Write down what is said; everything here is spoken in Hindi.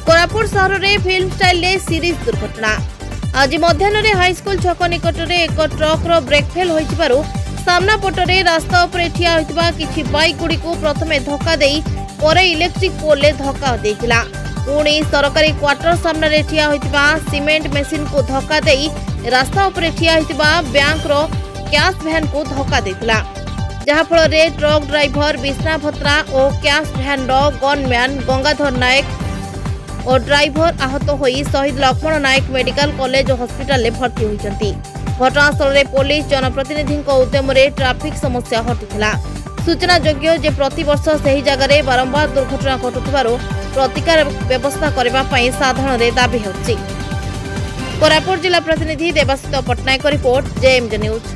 कोरापुट सहर में फिल्म स्टाइल सीरीज दुर्घटना। आज मध्याह्न हाईस्कूल छक निकट में एक ट्रक्र ब्रेक फेल हो सामना पटरे रास्ता उपरे ठिया होइतिबा किछि बाइक गुडी को प्रथमे धक्का देई परे इलेक्ट्रिक पोल ले धक्का देइतिला। पुणी सरकारी क्वार्टर सामने रे ठिया होइतिबा सीमेंट मशीन को धक्का देई रास्ता उपरे ठिया होइतिबा बैंक रो कैश वैन को धक्का देइतिला, जहा फल रे ट्रक ड्राइवर विष्णा भत्रा और कैश वैन रो गनमैन गंगाधर नायक और ड्राइवर आहत होई शहीद लक्ष्मण नायक मेडिकल कॉलेज और हॉस्पिटल में भर्ती होइचंती। घटनास्थल में पुलिस जनप्रतिनिधि उद्यम ट्राफिक समस्या हटिथिला। सूचना योग्य जे प्रतिवर्ष सही जगह बारंबार दुर्घटना घटुथिबारु प्रतिकार व्यवस्था करबा पई साधारण रे दाबी होछि। कोरापुट जिला प्रतिनिधि देवाशीष पटनायक रिपोर्ट जेएमजे न्यूज।